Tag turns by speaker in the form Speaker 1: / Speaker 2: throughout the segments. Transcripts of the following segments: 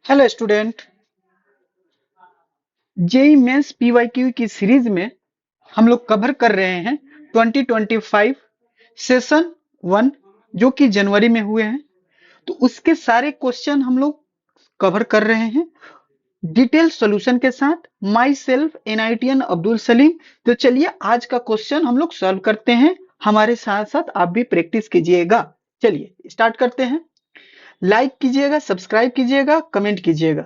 Speaker 1: Hello student. JEE mains PYQ की series में हम लोग कवर कर रहे हैं 2025 सेशन 1 जो कि जनवरी में हुए हैं। तो उसके सारे क्वेश्चन हम लोग कवर कर रहे हैं डिटेल सॉल्यूशन के साथ। Myself NITN Abdul Salim. तो चलिए आज का क्वेश्चन हम लोग सॉल्व करते हैं। हमारे साथ साथ आप भी प्रैक्टिस कीजिएगा। चलिए स्टार्ट करते हैं। लाइक कीजिएगा, सब्सक्राइब कीजिएगा, कमेंट कीजिएगा।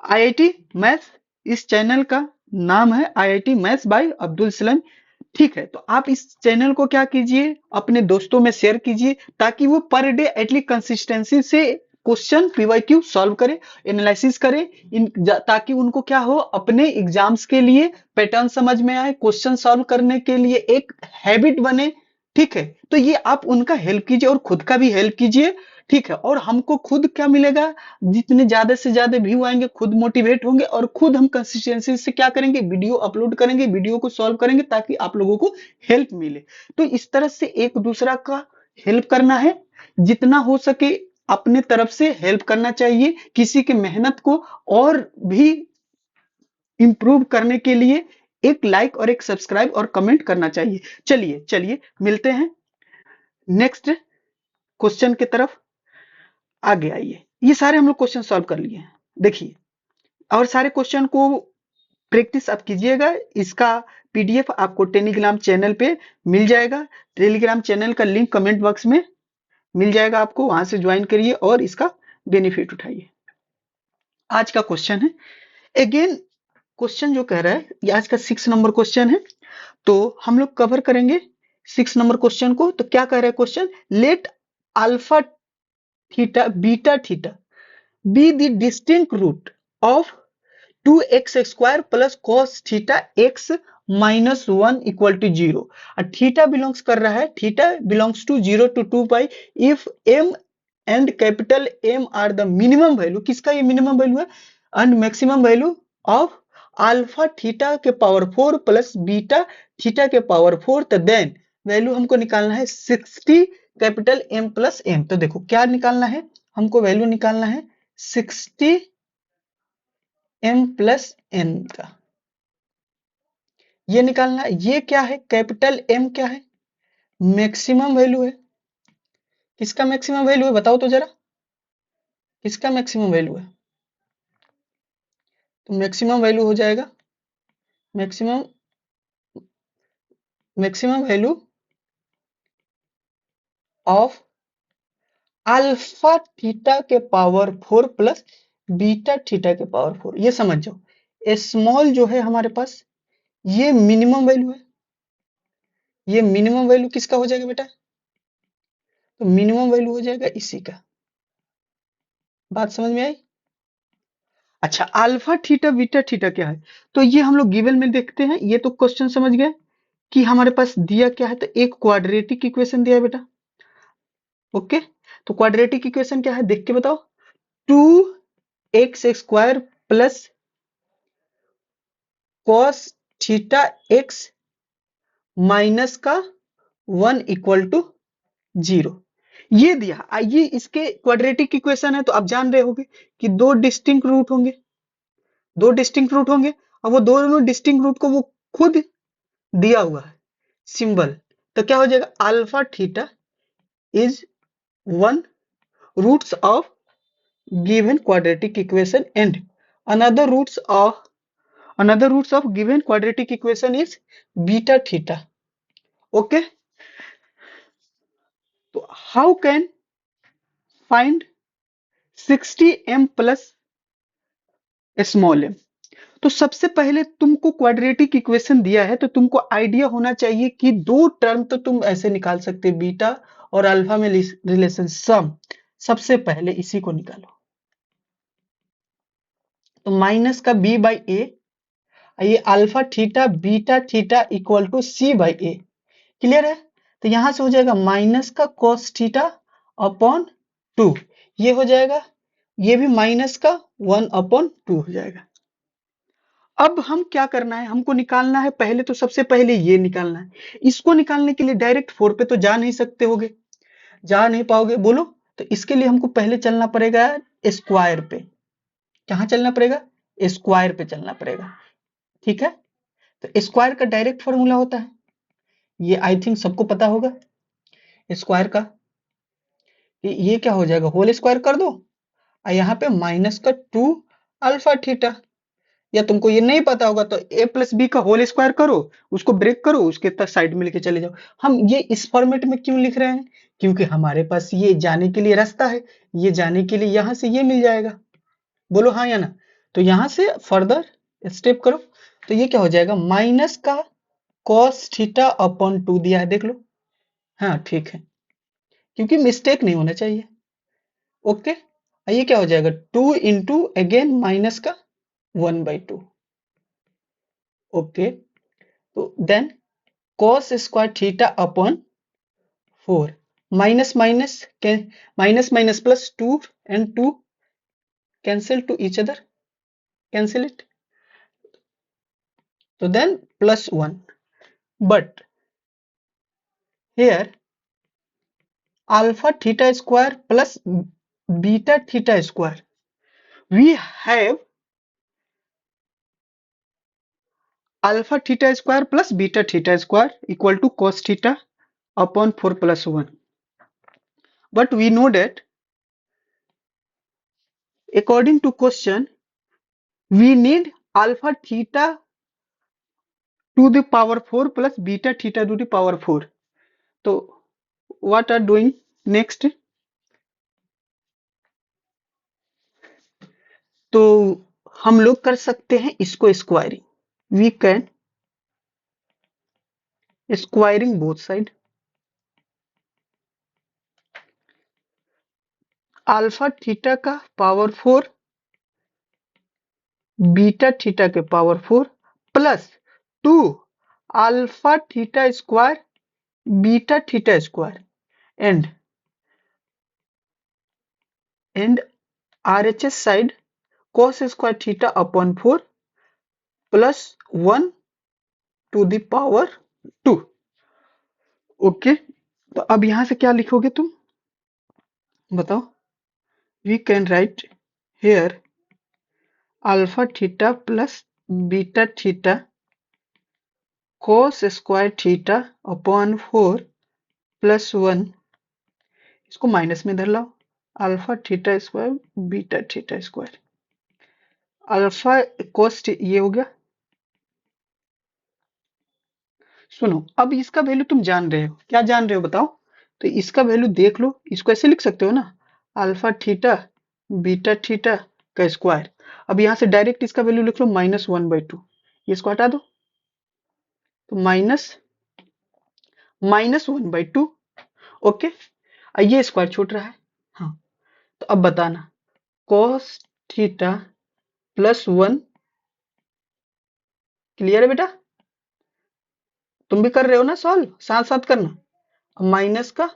Speaker 1: आईआईटी मैथ्स इस चैनल का नाम है, IIT maths by Abdul Salim. ठीक है, तो आप इस चैनल को क्या कीजिए, अपने दोस्तों में शेयर कीजिए ताकि वो पर डे एटलीस्ट कंसिस्टेंसी से क्वेश्चन पीवाईक्यू सॉल्व करे, एनालिसिस करे, ताकि उनको क्या हो, अपने एग्जाम्स के लिए पैटर्न समझ में आए, क्वेश्चन सॉल्व करने के लिए एक हैबिट बने। ठीक है, तो ये आप उनका हेल्प कीजिए और खुद का भी हेल्प कीजिए। ठीक है, और हमको खुद क्या मिलेगा, जितने ज्यादा से ज्यादा व्यू आएंगे खुद मोटिवेट होंगे और खुद हम कंसिस्टेंसी से क्या करेंगे, वीडियो अपलोड करेंगे, वीडियो को सॉल्व करेंगे ताकि आप लोगों को हेल्प मिले। तो इस तरह से एक दूसरा का हेल्प करना है, जितना हो सके अपने तरफ से हेल्प करना चाहिए। किसी की मेहनत को और भी इंप्रूव करने के लिए एक लाइक और एक सब्सक्राइब और कमेंट करना चाहिए। चलिए चलिए मिलते हैं नेक्स्ट क्वेश्चन की तरफ। आगे आइए, ये सारे हम लोग क्वेश्चन सॉल्व कर लिए हैं। देखिए, और सारे क्वेश्चन को प्रैक्टिस आप कीजिएगा। इसका पीडीएफ आपको टेलीग्राम चैनल पे मिल जाएगा। टेलीग्राम चैनल का लिंक कमेंट बॉक्स में मिल जाएगा, आपको वहां से ज्वाइन करिए और इसका बेनिफिट उठाइए। आज का क्वेश्चन है, अगेन क्वेश्चन जो कह रहा है, ये आज का 6 नंबर क्वेश्चन है। तो हम लोग कवर करेंगे 6 नंबर क्वेश्चन को। तो क्या कह रहा है question, let alpha theta beta theta be the distinct root of 2x square plus cos theta x minus 1 equal to 0। Theta belongs कर रहा है, theta belongs to 0 to 2 pi if m and capital m are the minimum value, किसका ये minimum value है, and maximum value of alpha theta के power 4 plus beta theta के power 4। तो then value हमको निकालना है 60 कैपिटल m प्लस m। तो देखो क्या निकालना है, हमको वैल्यू निकालना है 60 m प्लस n का, ये निकालना है। ये क्या है, कैपिटल M क्या है, मैक्सिमम वैल्यू है। किसका मैक्सिमम वैल्यू है बताओ तो जरा, किसका मैक्सिमम वैल्यू है। तो मैक्सिमम वैल्यू हो जाएगा, maximum maximum value of alpha theta के पावर 4 प्लस बीटा थीटा के पावर 4। ये समझ जाओ, स्मॉल जो है हमारे पास ये मिनिमम वैल्यू है, ये मिनिमम वैल्यू किसका हो जाएगा बेटा, तो मिनिमम वैल्यू हो जाएगा इसी का। बात समझ में आई। अच्छा, अल्फा थीटा बीटा थीटा क्या है, तो ये हम लोग गिवन में देखते हैं। ये तो क्वेश्चन समझ गए कि हमारे पास दिया क्या है, तो एक क्वाड्रेटिक इक्वेशन दिया है बेटा। ओके, तो क्वाड्रेटिक इक्वेशन क्या है देख के बताओ, 2x square plus cos theta x minus का 1 इक्वल टू 0। ये दिया, ये इसके क्वाड्रेटिक इक्वेशन है। तो आप जान रहे होंगे कि दो डिस्टिंक्ट रूट होंगे, दो डिस्टिंक्ट रूट होंगे, और वो दोनों डिस्टिंक्ट रूट को वो खुद दिया हुआ है सिंबल। तो क्या हो जाएगा, alpha theta is 1 roots of given quadratic equation and another roots of another roots of given quadratic equation is beta theta। okay, तो how can find 60m plus small m। तो सबसे पहले तुमको क्वाड्रेटिक इक्वेशन दिया है तो तुमको idea होना चाहिए कि दो टर्म तो तुम ऐसे निकाल सकते, बीटा और अल्फा में रिलेशन सम। सबसे पहले इसी को निकालो, तो माइनस का b बाई ए, ये alpha theta beta theta equal to c by A. Clear है, तो यहां से हो जाएगा माइनस का cos थीटा अपॉन 2, ये हो जाएगा, ये भी माइनस का 1 अपॉन 2 हो जाएगा। अब हम क्या करना है, हमको निकालना है पहले, तो सबसे पहले ये निकालना है। इसको निकालने के लिए डायरेक्ट 4 पे तो जा नहीं सकते होगे, जा नहीं पाओगे बोलो, तो इसके लिए हमको पहले चलना पड़ेगा स्क्वायर पे। कहाँ चलना पड़ेगा, स्क्वायर पे चलना पड़ेगा, ठीक है। तो स्क्वायर का डायरेक्ट फॉर्मूला होता है, ये आई थिंक सबको पता होगा स्क्वायर का, ये क्या हो जाएगा, होल स्क्वायर कर दो और यहाँ पे माइनस का 2 अल्फा थीटा, या तुमको ये नहीं पता होगा तो a प्लस बी का होल स्क्वायर करो, उसको ब्रेक करो, उसके तक साइड में लेके चले जाओ। हम ये इस फॉर्मेट में क्यों लिख रहे हैं, क्योंकि हमारे पास ये जाने के लिए रास्ता है, ये जाने के लिए यहाँ से ये मिल जाएगा, बोलो हाँ या ना। तो यहाँ से फर्दर स्टेप करो, तो ये क्या हो जाएगा, माइनस का कॉस थीटा अपॉन 2 दिया है, देख लो, हाँ ठीक है, क्योंकि मिस्टेक नहीं होना चाहिए, ओके। ये क्या हो जाएगा, 2 इंटू अगेन माइनस का 1/2, ओके। तो then cos square theta upon 4, minus minus minus minus plus 2 and 2 cancel to each other, cancel it, so then plus 1, but here alpha theta square plus beta theta square, we have alpha theta square plus beta theta square equal to cos theta upon 4 plus 1, but we know that according to question we need alpha theta to the power 4 plus beta theta to the power 4. So what are doing next, तो हम लोग कर सकते हैं इसको squaring, we can squaring both side, alpha theta का power 4 beta theta के power 4 plus 2 alpha theta square beta theta square and RHS side cos square theta upon 4 plus 1 to the power 2, okay. तो अब यहां से क्या लिखोगे तुम बताओ, we can write here alpha theta plus beta theta cos square theta upon 4 plus 1, इसको minus में धर लाओ, alpha theta square beta theta square, alpha cos ये हो गया। सुनो, अब इसका वैल्यू तुम जान रहे हो, क्या जान रहे हो बताओ, तो इसका वैल्यू देख लो, इसको ऐसे लिख सकते हो ना, अल्फा थीटा बीटा थीटा का स्क्वायर। अब यहाँ से डायरेक्ट इसका वैल्यू लिख लो -1/2, ये इसको हटा दो, तो -1/2, ओके। ये स्क्वायर छूट रहा है, हाँ। तो अब बताना cos थीटा प्लस 1, क्लियर है बेटा, तुम भी कर रहे हो ना सॉल्व, साथ साथ करना, माइनस का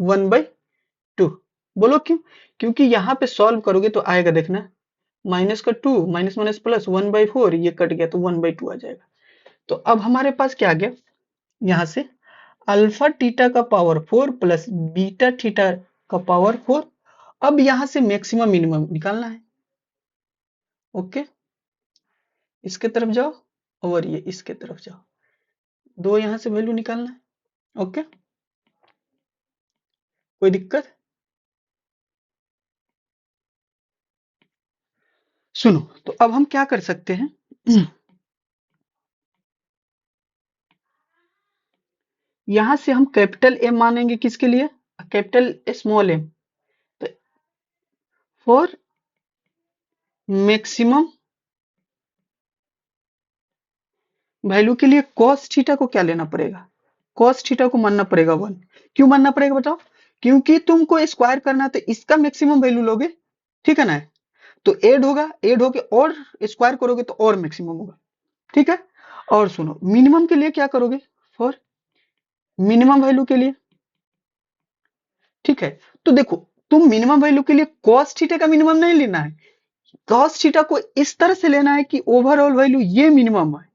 Speaker 1: 1/2, बोलो क्यों, क्योंकि यहाँ पे सॉल्व करोगे तो आएगा, देखना माइनस का 2 माइनस माइनस प्लस 1/4, ये कट गया तो 1/2 आ जाएगा। तो अब हमारे पास क्या आ गया, यहाँ से अल्फा थीटा का पावर 4 प्लस बीटा थीटा का पावर 4, अब यहाँ से मैक्सिमम मिनिमम निकालना है, ओके। इसके तरफ जाओ और ये इसके तरफ जाओ, दो यहाँ से वैल्यू निकालना है, ओके। कोई दिक्कत, सुनो, तो अब हम क्या कर सकते हैं, यहां से हम कैपिटल एम मानेंगे किसके लिए, कैपिटल स्मॉल एम, तो फॉर मैक्सिमम वैल्यू के लिए cos थीटा को क्या लेना पड़ेगा, cos थीटा को मानना पड़ेगा 1, क्यों मानना पड़ेगा बताओ, क्योंकि तुमको स्क्वायर करना है तो इसका मैक्सिमम वैल्यू लोगे, ठीक है ना, तो ऐड होगा, ऐड होके और स्क्वायर करोगे तो और मैक्सिमम होगा, ठीक है। और सुनो, मिनिमम के लिए क्या करोगे, फॉर मिनिमम वैल्यू के लिए, ठीक है। तो देखो, तुम मिनिमम वैल्यू के लिए cos थीटा का मिनिमम नहीं लेना है, cos थीटा को इस तरह से लेना है कि ओवरऑल वैल्यू ये मिनिमम है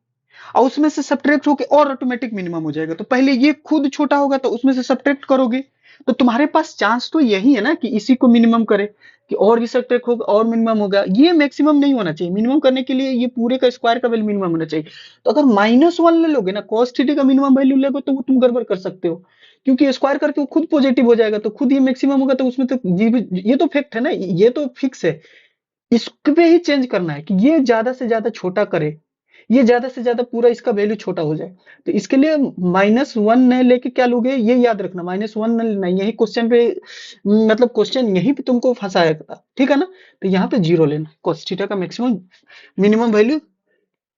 Speaker 1: और उसमें से सब्ट्रैक्ट होके और ऑटोमेटिक मिनिमम हो जाएगा, तो पहले ये खुद छोटा होगा तो उसमें से सब्ट्रैक्ट करोगे, तो तुम्हारे पास चांस तो यही है ना कि इसी को मिनिमम करे, कि और भी सब्ट्रैक्ट होगा और मिनिमम होगा, ये मैक्सिमम नहीं होना चाहिए। मिनिमम करने के लिए ये पूरे का स्क्वायर का वैल्यू मिनिमम होना चाहिए। तो अगर -1 ले लोगे ना, cos थीटा का मिनिमम वैल्यू लोगे तो वो तुम गड़बड़ कर सकते हो, क्योंकि स्क्वायर करके वो खुद पॉजिटिव हो जाएगा, तो खुद ये मैक्सिमम होगा, तो उसमें तो ये तो फैक्ट है ना, ये तो फिक्स है। इस पे ही चेंज करना है कि ये ज्यादा से ज्यादा छोटा करे, ये ज्यादा से ज्यादा पूरा इसका वैल्यू छोटा हो जाए। तो इसके लिए -1 न लेके क्या लोगे, ये याद रखना, -1 न लेना, यही क्वेश्चन पे मतलब क्वेश्चन यहीं पे तुमको फंसाएगा, ठीक है ना। तो यहाँ पे 0 लेना, cos थीटा का मैक्सिमम मिनिमम वैल्यू,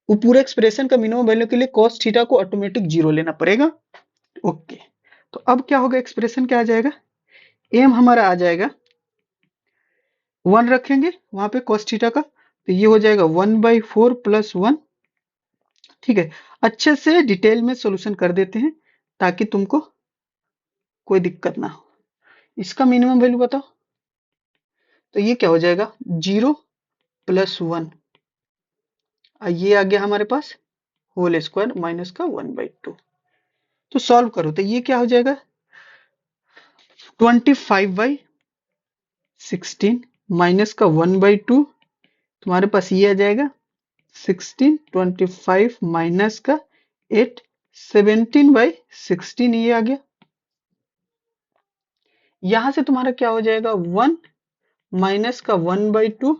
Speaker 1: वो पूरे एक्सप्रेशन का मिनिमम वैल्यू के लिए cos थीटा को ऑटोमेटिक 0 लेना पड़ेगा। ओके, तो अब क्या होगा, एक्सप्रेशन क्या आ जाएगा, एम हमारा आ जाएगा 1 रखेंगे वहां पे cos थीटा का, तो ये हो जाएगा 1/4 + 1। ठीक है, अच्छे से डिटेल में सॉल्यूशन कर देते हैं ताकि तुमको कोई दिक्कत ना हो। इसका मिनिमम वैल्यू बताओ, तो ये क्या हो जाएगा 0 + 1, ये आ गया हमारे पास होल स्क्वायर माइनस का 1/2। तो सॉल्व करो, तो ये क्या हो जाएगा 25/16 माइनस का 1/2, तुम्हारे पास ये आ जाएगा 16, 25 माइनस का 8, 17/16 ये आ गया। यहां से तुम्हारा क्या हो जाएगा 1 माइनस का 1/2,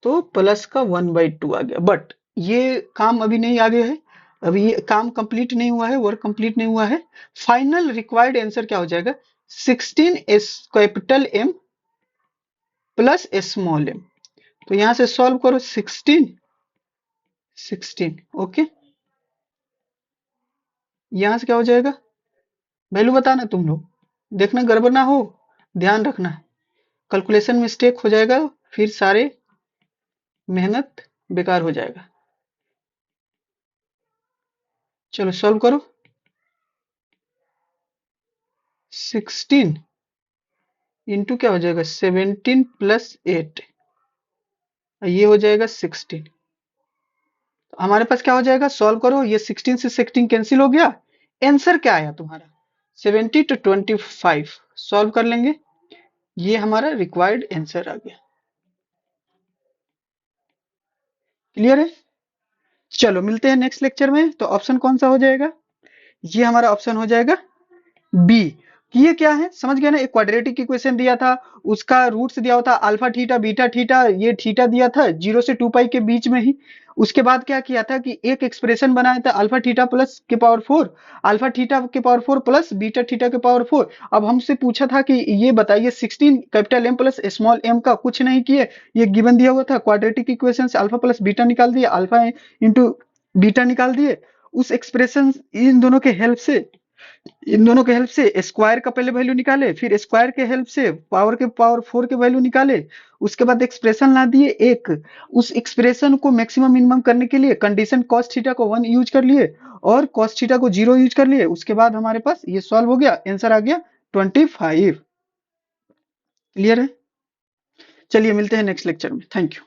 Speaker 1: तो प्लस का 1/2 आ गया। बट ये काम अभी नहीं आगे है, अभी ये काम कंप्लीट नहीं हुआ है, वर्क कंप्लीट नहीं हुआ है। फाइनल रिक्वायर्ड आंसर क्या हो जाएगा 16 S capital M plus small M. तो यहां से सॉल्व करो 16 ओके, यहां से क्या हो जाएगा, वैल्यू बताना तुम लोग, देखना गड़बड़ ना हो, ध्यान रखना, कैलकुलेशन मिस्टेक हो जाएगा फिर सारे मेहनत बेकार हो जाएगा। चलो सॉल्व करो, 16 इंटू क्या हो जाएगा 17 + 8, ये हो जाएगा 16। तो हमारे पास क्या हो जाएगा, सॉल्व करो, ये 16 से 16 कैंसिल हो गया, आंसर क्या आया तुम्हारा 70 to 25। सॉल्व कर लेंगे, ये हमारा रिक्वायर्ड आंसर आ गया। क्लियर है, चलो मिलते हैं नेक्स्ट लेक्चर में। तो ऑप्शन कौन सा हो जाएगा, ये हमारा ऑप्शन हो जाएगा बी। कि ये क्या है समझ गया ना, एक क्वाड्रेटिक इक्वेशन दिया था, उसका रूट्स दिया होता अल्फा थीटा बीटा थीटा, ये थीटा दिया था 0 से 2 पाई के बीच में ही। उसके बाद क्या किया था कि एक एक्सप्रेशन बनाया था अल्फा थीटा प्लस के पावर 4, अल्फा थीटा के पावर 4 प्लस बीटा थीटा के पावर 4। अब हमसे पूछा था कि ये बताइए 16 capital M plus small M का कुछ नहीं किए, ये गिवन दिया हुआ था, क्वाड्रेटिक इक्वेशन से अल्फा प्लस बीटा निकाल दिए, अल्फा इंटू बीटा निकाल दिए। उस एक्सप्रेशन इन दोनों के हेल्प से स्क्वायर का पहले वैल्यू निकाले, फिर स्क्वायर के हेल्प से पावर 4 के वैल्यू निकाले, उसके बाद एक्सप्रेशन ला दिए एक। उस एक्सप्रेशन को मैक्सिमम मिनिमम करने के लिए कंडीशन cos थीटा को 1 यूज कर लिए और cos थीटा को 0 यूज कर लिए। उसके बाद हमारे पास ये सॉल्व हो गया, आंसर आ गया 25। क्लियर है, चलिए मिलते हैं नेक्स्ट लेक्चर में, थैंक यू।